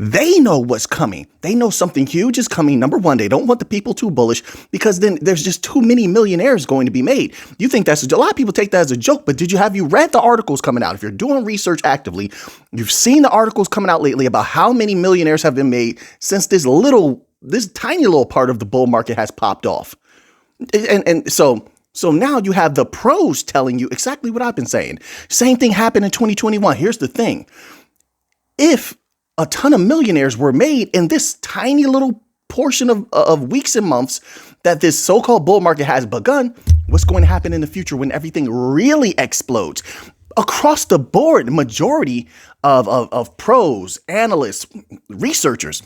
They know what's coming. They know something huge is coming. Number one, they don't want the people too bullish because then there's just too many millionaires going to be made. You think a lot of people take that as a joke, but have you read the articles coming out? If you're doing research actively, you've seen the articles coming out lately about how many millionaires have been made since this tiny little part of the bull market has popped off. And so now you have the pros telling you exactly what I've been saying. Same thing happened in 2021. Here's the thing. If a ton of millionaires were made in this tiny little portion of weeks and months that this so-called bull market has begun, what's going to happen in the future when everything really explodes? Across the board, the majority of pros, analysts, researchers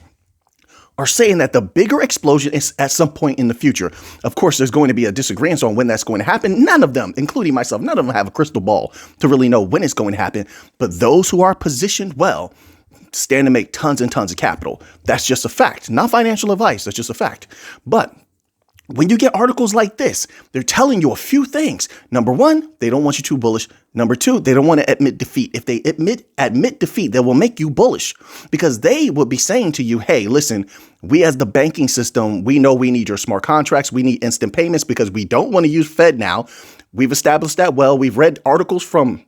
are saying that the bigger explosion is at some point in the future. Of course, there's going to be a disagreement on when that's going to happen. None of them, including myself, none of them have a crystal ball to really know when it's going to happen. But those who are positioned well stand to make tons and tons of capital. That's just a fact, not financial advice. That's just a fact. But when you get articles like this, they're telling you a few things. Number one, they don't want you too bullish. Number two, they don't want to admit defeat. If they admit defeat, they will make you bullish because they will be saying to you, hey, listen, we as the banking system, we know we need your smart contracts. We need instant payments because we don't want to use Fed now. We've established that well. We've read articles from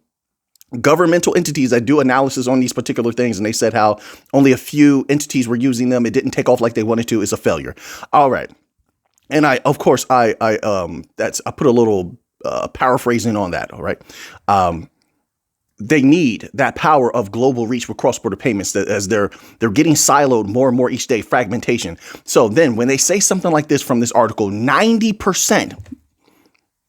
governmental entities that do analysis on these particular things. And they said how only a few entities were using them. It didn't take off like they wanted to. It's a failure. All right. And I put a little paraphrasing on that. All right. They need that power of global reach with cross-border payments that as they're getting siloed more and more each day, fragmentation. So then when they say something like this from this article, 90%,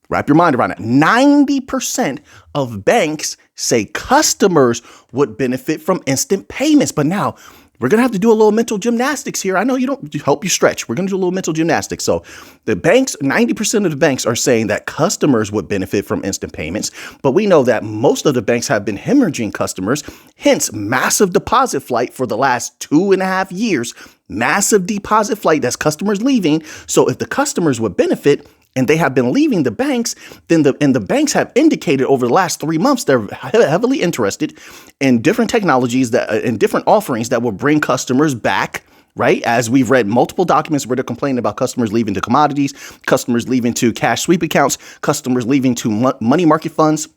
wrap your mind around it. 90% of banks say customers would benefit from instant payments. But now we're going to have to do a little mental gymnastics here. I know you don't help you stretch. We're going to do a little mental gymnastics. So the banks, 90% of the banks are saying that customers would benefit from instant payments. But we know that most of the banks have been hemorrhaging customers, hence massive deposit flight for the last 2.5 years, massive deposit flight. That's customers leaving. So if the customers would benefit, and they have been leaving the banks, then the banks have indicated over the last 3 months they're heavily interested in different technologies and different offerings that will bring customers back, right? As we've read multiple documents where they're complaining about customers leaving to commodities, customers leaving to cash sweep accounts, customers leaving to money market funds.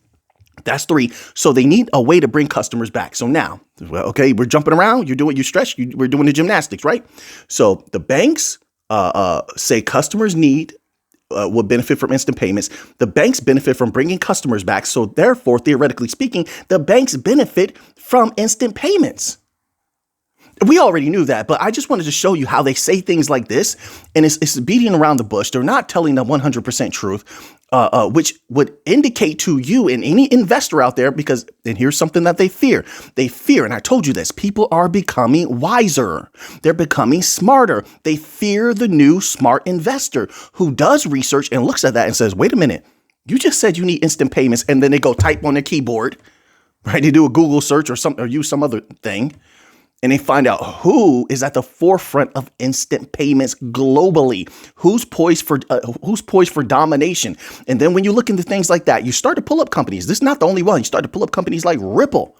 That's 3. So they need a way to bring customers back. So now, okay, we're jumping around. You're doing your stretch. We're doing the gymnastics, right? So the banks say customers will benefit from instant payments. The banks benefit from bringing customers back. So therefore, theoretically speaking, the banks benefit from instant payments. We already knew that, but I just wanted to show you how they say things like this. And it's beating around the bush. They're not telling the 100% truth, which would indicate to you and any investor out there, and here's something that they fear. They fear, and I told you this, people are becoming wiser. They're becoming smarter. They fear the new smart investor who does research and looks at that and says, wait a minute, you just said you need instant payments. And then they go type on their keyboard, right? They do a Google search or use some other thing. And they find out who is at the forefront of instant payments globally, who's poised for domination. And then when you look into things like that, you start to pull up companies. This is not the only one. You start to pull up companies like Ripple,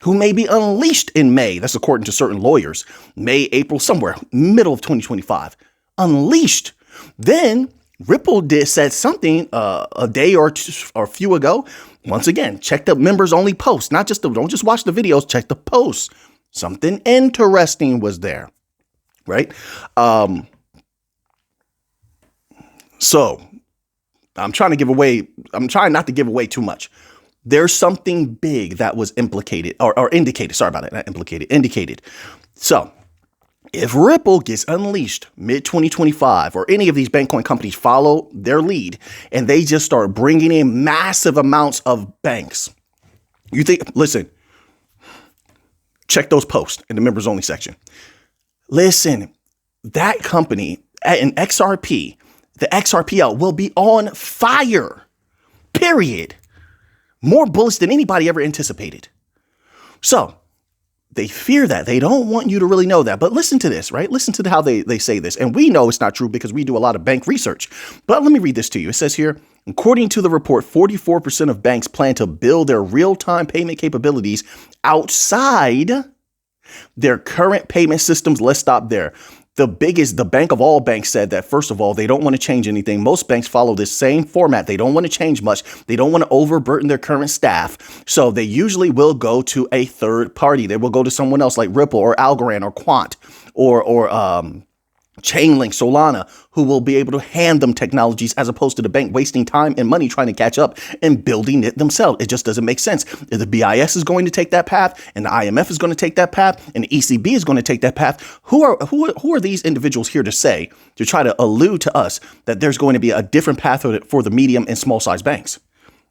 who may be unleashed in May. That's according to certain lawyers. May, April, somewhere, middle of 2025. Unleashed. Then Ripple said something a day or a few ago. Once again, check the members only post. Don't just watch the videos, check the posts. Something interesting was there, right? So I'm trying not to give away too much. There's something big that was implicated or indicated. Sorry about that. Not implicated, indicated. So if Ripple gets unleashed mid-2025 or any of these Bankcoin companies follow their lead and they just start bringing in massive amounts of banks, listen, check those posts in the members only section. Listen, that company in XRP, the XRPL will be on fire, period. More bullish than anybody ever anticipated. So they fear that. They don't want you to really know that. But listen to this, right? Listen to how they say this. And we know it's not true because we do a lot of bank research. But let me read this to you. It says here, according to the report, 44% of banks plan to build their real-time payment capabilities outside Their current payment systems, let's stop there. The bank of all banks said that, first of all, they don't want to change anything. Most banks follow this same format. They don't want to change much. They don't want to overburden their current staff. So they usually will go to a third party. They will go to someone else like Ripple or Algorand or Quant or Chainlink, Solana, who will be able to hand them technologies as opposed to the bank wasting time and money trying to catch up and building it themselves. It just doesn't make sense. If the BIS is going to take that path and the IMF is going to take that path and the ECB is going to take that path, who are these individuals here to say, to try to allude to us that there's going to be a different path for the medium and small size banks?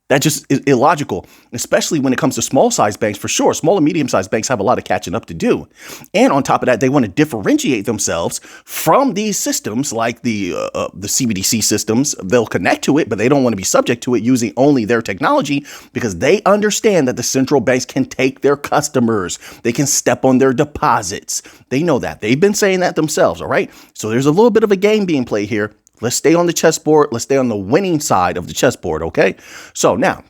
That just is illogical, especially when it comes to small size banks. For sure, small and medium sized banks have a lot of catching up to do. And on top of that, they want to differentiate themselves from these systems like the CBDC systems. They'll connect to it, but they don't want to be subject to it using only their technology because they understand that the central banks can take their customers. They can step on their deposits. They know that. They've been saying that themselves. All right. So there's a little bit of a game being played here. Let's stay on the chessboard. Let's stay on the winning side of the chessboard. OK, so now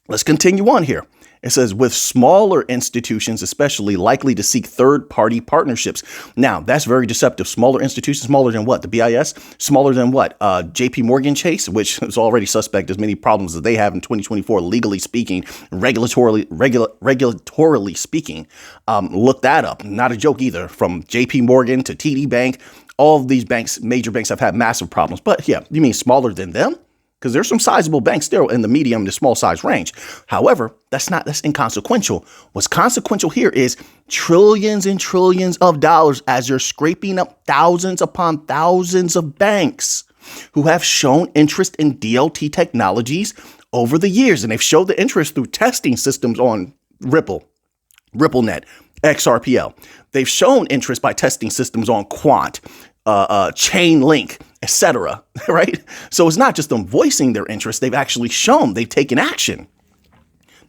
let's continue on here. It says with smaller institutions, especially likely to seek third party partnerships. Now, that's very deceptive. Smaller institutions, smaller than what? The BIS? Smaller than what? JP Morgan Chase, which is already suspect. There's many problems that they have in 2024, legally speaking, regulatorily speaking. Look that up. Not a joke either. From JP Morgan to TD Bank. All of these banks, major banks, have had massive problems. But yeah, you mean smaller than them? Because there's some sizable banks still in the medium to small size range. However, that's inconsequential. What's consequential here is trillions and trillions of dollars as you're scraping up thousands upon thousands of banks who have shown interest in DLT technologies over the years. And they've showed the interest through testing systems on RippleNet, XRPL. They've shown interest by testing systems on Quant, Chainlink, etc. Right? So it's not just them voicing their interest. They've actually shown, they've taken action.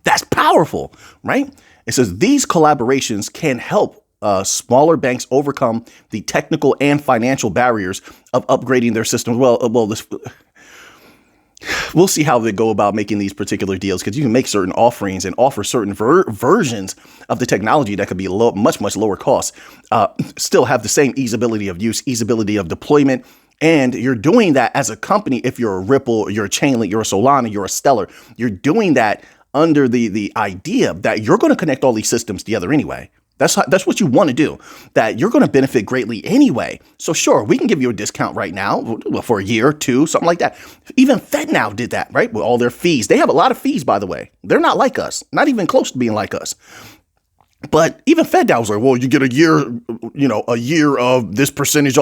That's powerful, right? It says these collaborations can help smaller banks overcome the technical and financial barriers of upgrading their systems. We'll see how they go about making these particular deals, because you can make certain offerings and offer certain versions of the technology that could be much lower cost, still have the same easeability of use, easeability of deployment. And you're doing that as a company. If you're a Ripple, you're a Chainlink, you're a Solana, you're a Stellar, you're doing that under the idea that you're going to connect all these systems together anyway. That's what you want to do, that you're going to benefit greatly anyway. So sure, we can give you a discount right now for a year or two, something like that. Even FedNow did that, right? With all their fees. They have a lot of fees, by the way. They're not like us, not even close to being like us. But even FedNow was like, well, you get a year of this percentage.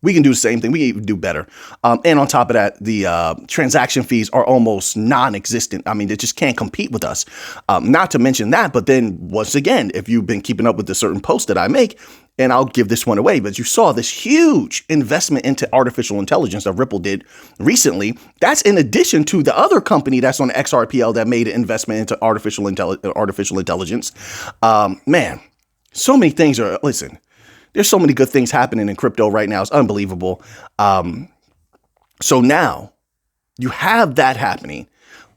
We can do the same thing. We can even do better. And on top of that, the transaction fees are almost non-existent. I mean, they just can't compete with us. Not to mention that, but then once again, if you've been keeping up with the certain posts that I make, and I'll give this one away, but you saw this huge investment into artificial intelligence that Ripple did recently. That's in addition to the other company that's on XRPL that made an investment into artificial intelligence. Man, so many things are, listen, there's so many good things happening in crypto right now. It's unbelievable. So now you have that happening.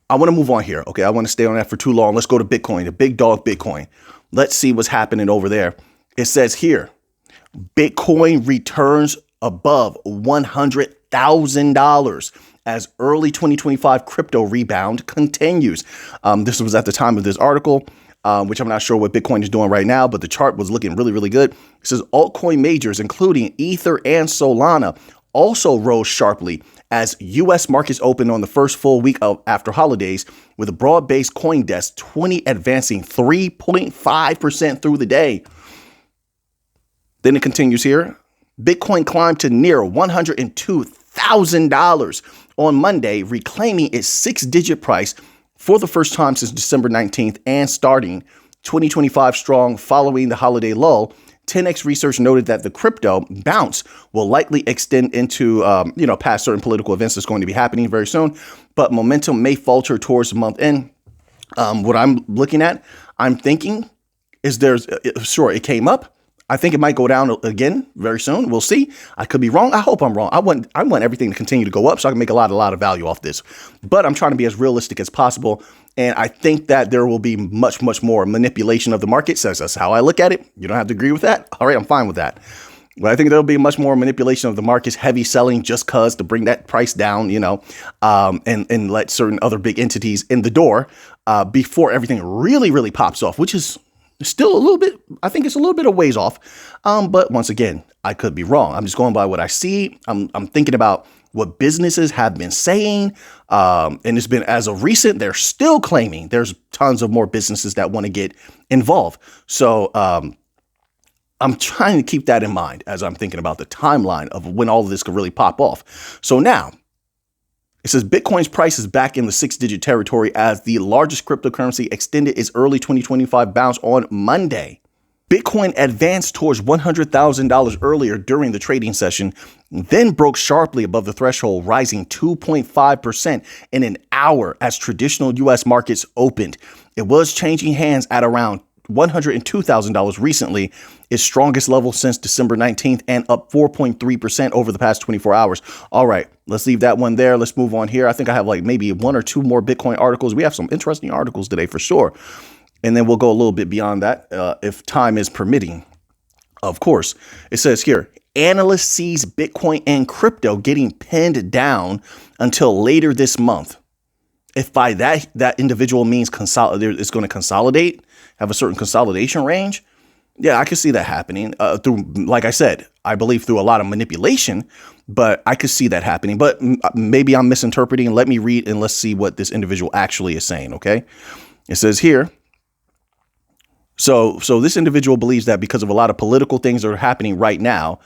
I want to move on here. Okay, I want to stay on that for too long. Let's go to Bitcoin, the big dog Bitcoin. Let's see what's happening over there. It says here, Bitcoin returns above $100,000 as early 2025 crypto rebound continues. This was at the time of this article, which I'm not sure what Bitcoin is doing right now, but the chart was looking really, really good. It says altcoin majors, including Ether and Solana, also rose sharply as U.S. markets opened on the first full week after holidays, with a broad-based coin desk 20 advancing 3.5% through the day. Then it continues here. Bitcoin climbed to near $102,000 on Monday, reclaiming its six-digit price for the first time since December 19th and starting 2025 strong following the holiday lull. 10x Research noted that the crypto bounce will likely extend into, past certain political events that's going to be happening very soon, but momentum may falter towards the month end. What I'm looking at, I'm thinking is sure, it came up. I think it might go down again very soon. We'll see. I could be wrong. I hope I'm wrong. I want everything to continue to go up so I can make a lot of value off this. But I'm trying to be as realistic as possible. And I think that there will be much more manipulation of the market. So that's how I look at it. You don't have to agree with that. All right, I'm fine with that. But I think there'll be much more manipulation of the markets, heavy selling just cause to bring that price down, and let certain other big entities in the door before everything really pops off, which is still a little bit, I think it's a little bit of ways off. But once again, I could be wrong. I'm just going by what I see. I'm thinking about what businesses have been saying. And it's been, as of recent, they're still claiming there's tons of more businesses that want to get involved. So I'm trying to keep that in mind as I'm thinking about the timeline of when all of this could really pop off. So now it says Bitcoin's price is back in the 6-digit territory as the largest cryptocurrency extended its early 2025 bounce on Monday. Bitcoin advanced towards $100,000 earlier during the trading session, then broke sharply above the threshold, rising 2.5% in an hour as traditional U.S. markets opened. It was changing hands at around $102,000 recently, its strongest level since December 19th, and up 4.3% over the past 24 hours. All right, let's leave that one there. Let's move on here. I think I have like maybe one or two more Bitcoin articles. We have some interesting articles today for sure. And then we'll go a little bit beyond that if time is permitting. Of course, it says here, analyst sees Bitcoin and crypto getting pinned down until later this month. If by that individual means it's going to consolidate, have a certain consolidation range, yeah, I could see that happening through, like I said, I believe through a lot of manipulation, but I could see that happening. But maybe I'm misinterpreting. Let me read and let's see what this individual actually is saying. OK, it says here. So this individual believes that because of a lot of political things that are happening right now,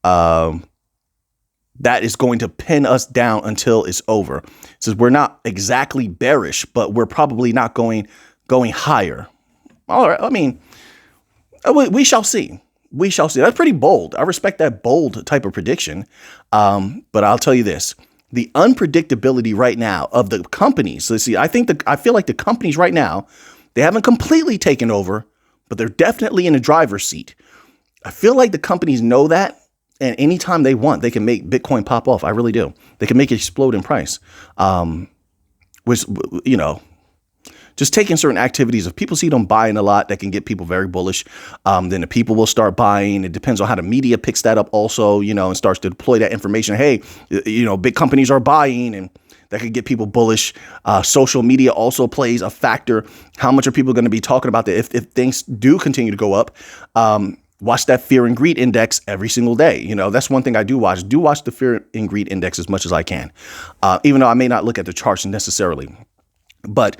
that is going to pin us down until it's over. It says we're not exactly bearish, but we're probably not going higher. All right. I mean, we shall see. We shall see. That's pretty bold. I respect that bold type of prediction. But I'll tell you this. The unpredictability right now of the companies. So see, I feel like the companies right now, they haven't completely taken over, but they're definitely in a driver's seat. I feel like the companies know that. And anytime they want, they can make Bitcoin pop off. I really do. They can make it explode in price. Which, just taking certain activities. If people see them buying a lot, that can get people very bullish. Then the people will start buying. It depends on how the media picks that up also, and starts to deploy that information. Hey, big companies are buying, and that could get people bullish. Social media also plays a factor. How much are people going to be talking about that if things do continue to go up? Watch that fear and greed index every single day. That's one thing I do watch. Do watch the fear and greed index as much as I can, even though I may not look at the charts necessarily. But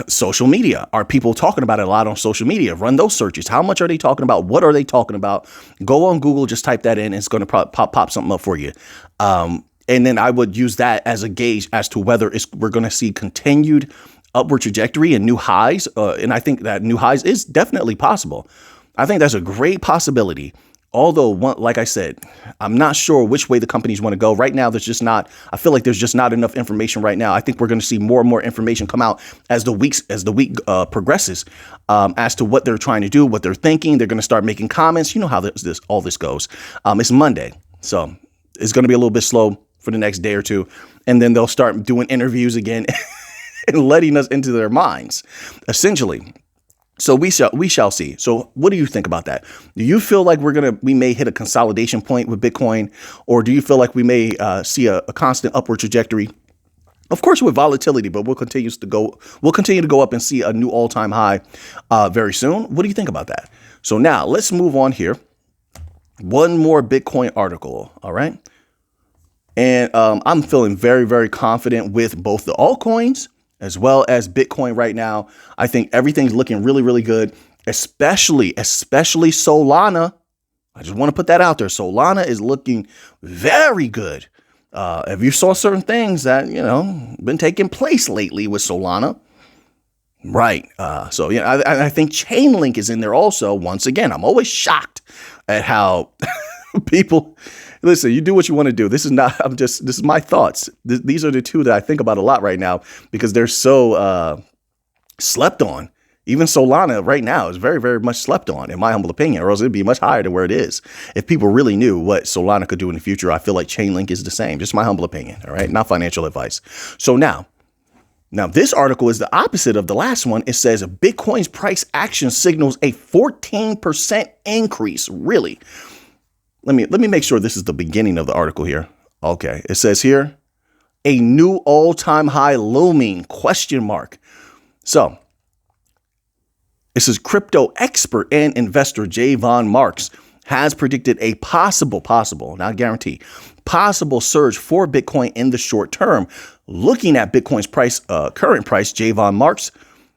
social media, are people talking about it a lot on social media? Run those searches. How much are they talking about? What are they talking about? Go on Google, just type that in. It's going to pop something up for you. And then I would use that as a gauge as to whether we're going to see continued upward trajectory and new highs. And I think that new highs is definitely possible. I think that's a great possibility. Although, like I said, I'm not sure which way the companies want to go right now. I feel like there's just not enough information right now. I think we're going to see more and more information come out as the week progresses, as to what they're trying to do, what they're thinking. They're going to start making comments. You know how all this goes. It's Monday, so it's going to be a little bit slow for the next day or two. And then they'll start doing interviews again and letting us into their minds, essentially. So we shall see. So what do you think about that? Do you feel like we may hit a consolidation point with Bitcoin, or do you feel like we may see a constant upward trajectory? Of course, with volatility, but we'll continue to go up and see a new all-time high very soon. What do you think about that? So now let's move on here. One more Bitcoin article. All right. And I'm feeling very, very confident with both the altcoins as well as Bitcoin right now. I think everything's looking really, really good, especially Solana. I just want to put that out there. Solana is looking very good. If you saw certain things that, been taking place lately with Solana. Right. So, I think Chainlink is in there also. Once again, I'm always shocked at how people... Listen, you do what you want to do. This is my thoughts. These are the two that I think about a lot right now because they're so slept on. Even Solana right now is very, very much slept on, in my humble opinion, or else it'd be much higher than where it is. If people really knew what Solana could do in the future, I feel like Chainlink is the same. Just my humble opinion, all right? Not financial advice. So now this article is the opposite of the last one. It says Bitcoin's price action signals a 14% increase. Really? Let me make sure this is the beginning of the article here. Okay. It says here, a new all-time high looming, ? So this is crypto expert and investor Javon Marks has predicted a possible, not guarantee, possible surge for Bitcoin in the short term. Looking at Bitcoin's current price, Javon Marks,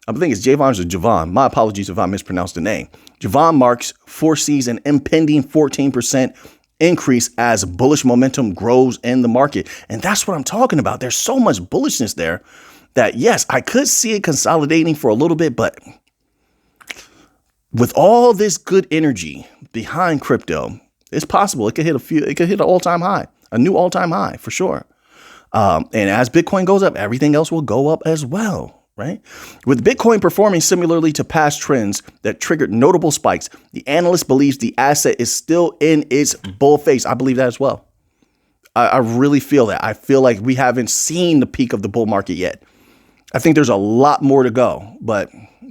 I think it's Javon or Javon. My apologies if I mispronounced the name. Javon Marks foresees an impending 14% increase as bullish momentum grows in the market. And that's what I'm talking about. There's so much bullishness there that, yes, I could see it consolidating for a little bit, but with all this good energy behind crypto, it's possible it could hit an all-time high, a new all-time high for sure. And as Bitcoin goes up, everything else will go up as well. Right? With Bitcoin performing similarly to past trends that triggered notable spikes, the analyst believes the asset is still in its bull phase. I believe that as well. I really feel that. I feel like we haven't seen the peak of the bull market yet. I think there's a lot more to go, but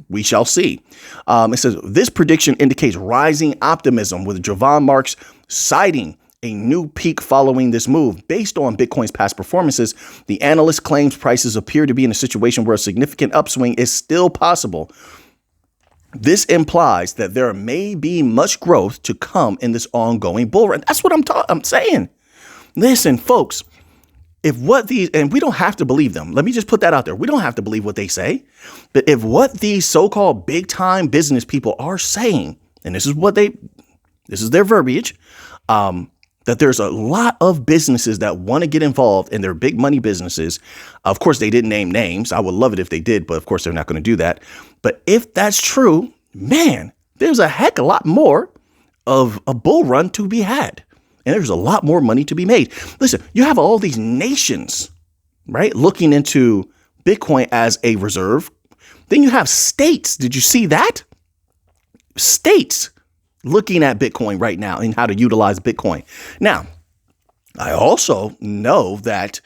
we shall see. It says this prediction indicates rising optimism, with Javon Marks citing a new peak following this move. Based on Bitcoin's past performances, the analyst claims prices appear to be in a situation where a significant upswing is still possible. This implies that there may be much growth to come in this ongoing bull run. That's what I'm saying. Listen, folks, and we don't have to believe them. Let me just put that out there. We don't have to believe what they say. But if what these so-called big time business people are saying, and this is their verbiage, that there's a lot of businesses that want to get involved in their big money businesses. Of course, they didn't name names. I would love it if they did, but of course, they're not going to do that. But if that's true, man, there's a heck a lot more of a bull run to be had. And there's a lot more money to be made. Listen, you have all these nations, right, looking into Bitcoin as a reserve. Then you have states. Did you see that? States looking at Bitcoin right now and how to utilize Bitcoin. Now, I also know that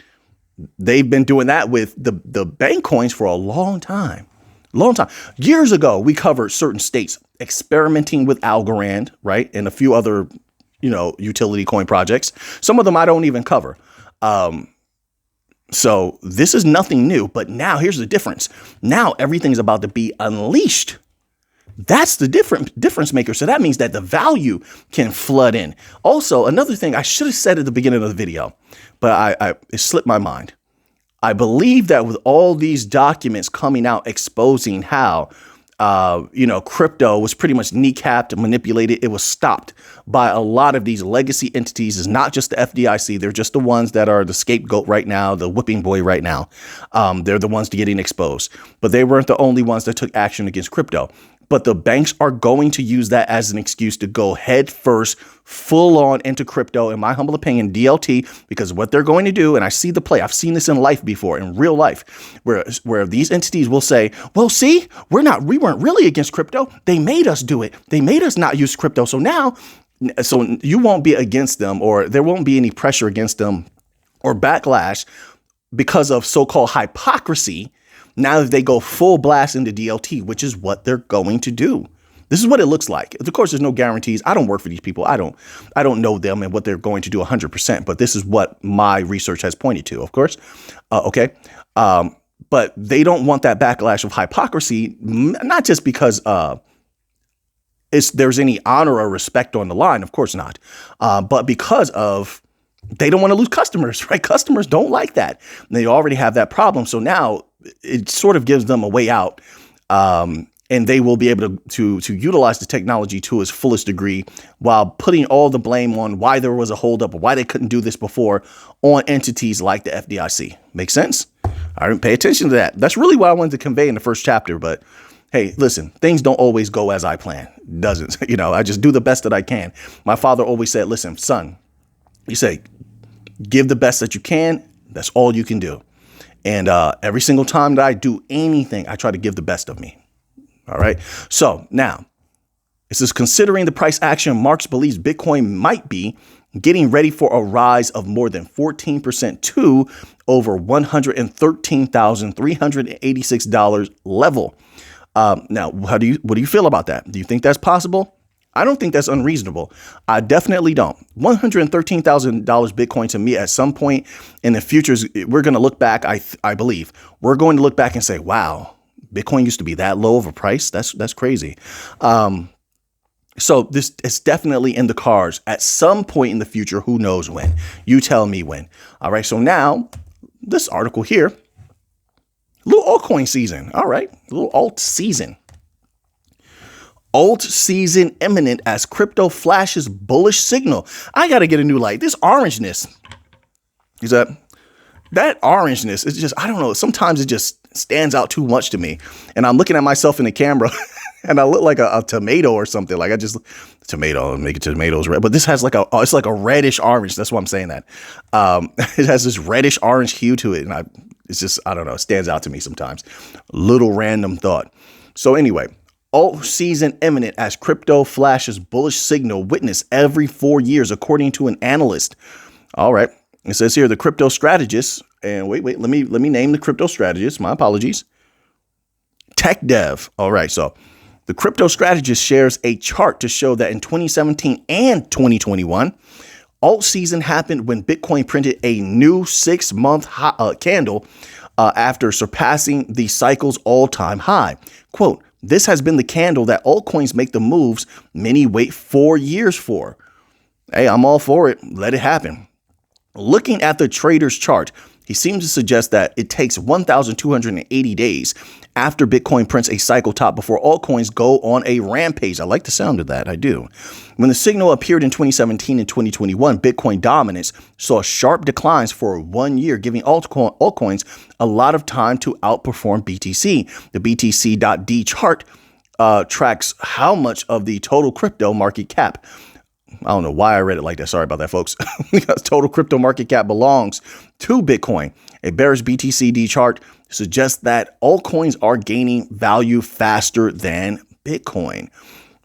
they've been doing that with the bank coins for a long time. Years ago, we covered certain states experimenting with Algorand, right? And a few other, utility coin projects. Some of them I don't even cover. So this is nothing new, but now here's the difference. Now everything's about to be unleashed. That's the difference maker. So that means that the value can flood in. Also, another thing I should have said at the beginning of the video, but it slipped my mind. I believe that with all these documents coming out exposing how, crypto was pretty much kneecapped and manipulated, it was stopped by a lot of these legacy entities. It's not just the FDIC. They're just the ones that are the scapegoat right now, the whipping boy right now. They're the ones getting exposed. But they weren't the only ones that took action against crypto. But the banks are going to use that as an excuse to go head first, full on into crypto, in my humble opinion, DLT, because what they're going to do, and I see the play, I've seen this in life before, in real life, where these entities will say, well, see, we weren't really against crypto. They made us do it. They made us not use crypto. So you won't be against them, or there won't be any pressure against them or backlash because of so-called hypocrisy. Now that they go full blast into DLT, which is what they're going to do. This is what it looks like. Of course, there's no guarantees. I don't work for these people. I don't know them and what they're going to do 100%. But this is what my research has pointed to, of course. Okay. But they don't want that backlash of hypocrisy, not just because there's any honor or respect on the line. Of course not. But because of they don't want to lose customers, right? Customers don't like that. They already have that problem. So now it sort of gives them a way out, and they will be able to utilize the technology to its fullest degree while putting all the blame on why there was a holdup or why they couldn't do this before on entities like the FDIC. Make sense? I didn't pay attention to that. That's really what I wanted to convey in the first chapter. But hey, listen, things don't always go as I plan. It doesn't. I just do the best that I can. My father always said, listen, son, you say, give the best that you can. That's all you can do. And every single time that I do anything, I try to give the best of me. All right. So now this is considering the price action. Marks believes Bitcoin might be getting ready for a rise of more than 14% to over $113,386 level. Now, what do you feel about that? Do you think that's possible? I don't think that's unreasonable. I definitely don't. $113,000 Bitcoin to me at some point in the future, we're going to look back. I believe we're going to look back and say, wow, Bitcoin used to be that low of a price. That's crazy. So this is definitely in the cards at some point in the future. Who knows when? You tell me when. All right. So now this article here, little altcoin season. All right. Little alt season. Alt season imminent as crypto flashes bullish signal. I got to get a new light. This orangeness is that orangeness is just, I don't know. Sometimes it just stands out too much to me. And I'm looking at myself in the camera and I look like a tomato or something. Like tomato, make it tomatoes red. But this has it's like a reddish orange. That's why I'm saying that. It has this reddish orange hue to it. And it's just, I don't know. It stands out to me sometimes. Little random thought. So anyway. Alt season imminent as crypto flashes bullish signal witnessed every 4 years, according to an analyst. All right. It says here the crypto strategist. And wait, let me name the crypto strategist. My apologies. Tech Dev. All right. So the crypto strategist shares a chart to show that in 2017 and 2021, alt season happened when Bitcoin printed a new 6-month candle after surpassing the cycle's all-time high. Quote, this has been the candle that altcoins make the moves many wait 4 years for. Hey, I'm all for it. Let it happen. Looking at the trader's chart, he seems to suggest that it takes 1,280 days after Bitcoin prints a cycle top before altcoins go on a rampage. I like the sound of that. I do. When the signal appeared in 2017 and 2021, Bitcoin dominance saw sharp declines for 1 year, giving altcoins a lot of time to outperform BTC. The BTC.D chart tracks how much of the total crypto market cap. I don't know why I read it like that. Sorry about that, folks. Because total crypto market cap belongs to Bitcoin. A bearish BTC-D chart suggests that altcoins are gaining value faster than Bitcoin.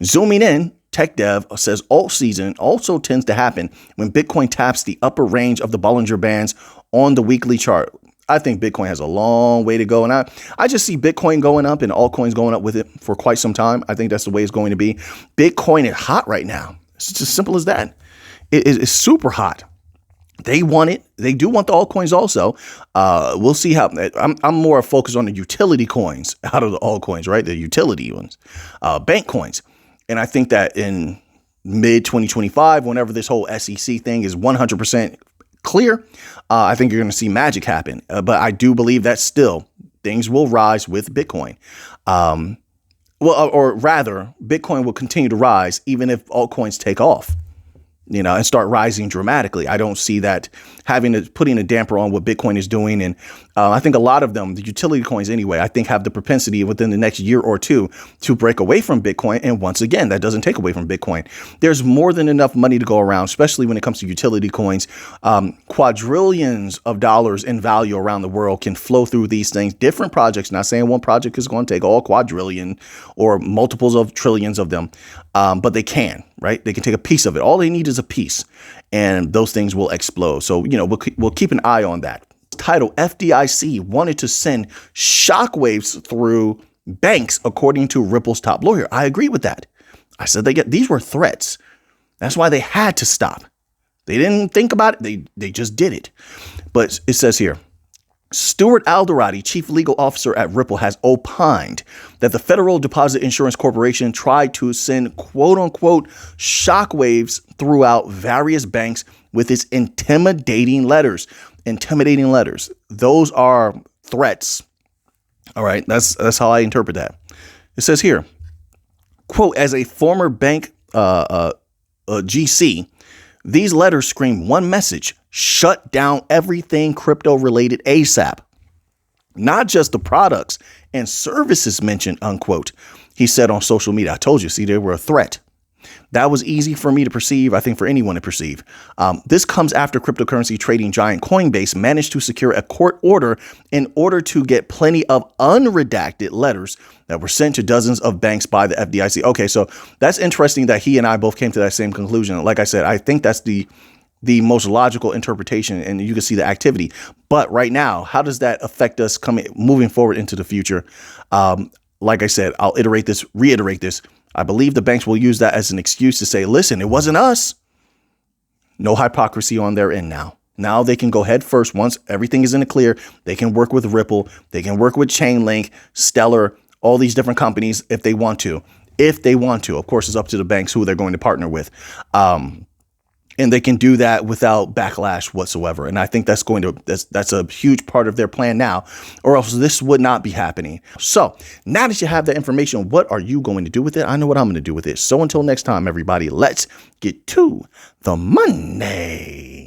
Zooming in, Tech Dev says alt season also tends to happen when Bitcoin taps the upper range of the Bollinger Bands on the weekly chart. I think Bitcoin has a long way to go. And I just see Bitcoin going up and altcoins going up with it for quite some time. I think that's the way it's going to be. Bitcoin is hot right now. It's just as simple as that. It's super hot. They want it. They do want the altcoins also. We'll see how. I'm more focused on the utility coins out of the altcoins, right? The utility ones, bank coins. And I think that in mid 2025, whenever this whole SEC thing is 100% clear, I think you're going to see magic happen. But I do believe that still things will rise with Bitcoin. Or rather, Bitcoin will continue to rise even if altcoins take off, and start rising dramatically. I don't see that putting a damper on what Bitcoin is doing. And I think a lot of them, the utility coins anyway, I think have the propensity within the next year or two to break away from Bitcoin. And once again, that doesn't take away from Bitcoin. There's more than enough money to go around, especially when it comes to utility coins. Quadrillions of dollars in value around the world can flow through these things. Different projects, not saying one project is going to take all quadrillion or multiples of trillions of them, but they can, right? They can take a piece of it. All they need is a piece, and those things will explode. So, we'll keep an eye on that. Title: FDIC wanted to send shockwaves through banks, according to Ripple's top lawyer. I agree with that. I said these were threats. That's why they had to stop. They didn't think about it. They just did it. But it says here, Stuart Alderati, chief legal officer at Ripple, has opined that the Federal Deposit Insurance Corporation tried to send quote unquote shockwaves throughout various banks with its intimidating letters. Those are threats. All right. That's how I interpret that. It says here, quote, as a former bank GC, these letters scream one message: shut down everything crypto related ASAP. Not just the products and services mentioned, unquote, he said on social media. I told you, see, they were a threat. That was easy for me to perceive, I think for anyone to perceive. This comes after cryptocurrency trading giant Coinbase managed to secure a court order in order to get plenty of unredacted letters that were sent to dozens of banks by the FDIC. Okay, so that's interesting that he and I both came to that same conclusion. Like I said, I think that's the most logical interpretation, and you can see the activity. But right now, how does that affect us moving forward into the future? Like I said, I'll reiterate this. I believe the banks will use that as an excuse to say, listen, it wasn't us. No hypocrisy on their end now. Now they can go head first. Once everything is in the clear, they can work with Ripple. They can work with Chainlink, Stellar, all these different companies if they want to. If they want to. Of course, it's up to the banks who they're going to partner with. And they can do that without backlash whatsoever. And I think that's a huge part of their plan now, or else this would not be happening. So now that you have that information, what are you going to do with it? I know what I'm going to do with it. So until next time, everybody, let's get to the money.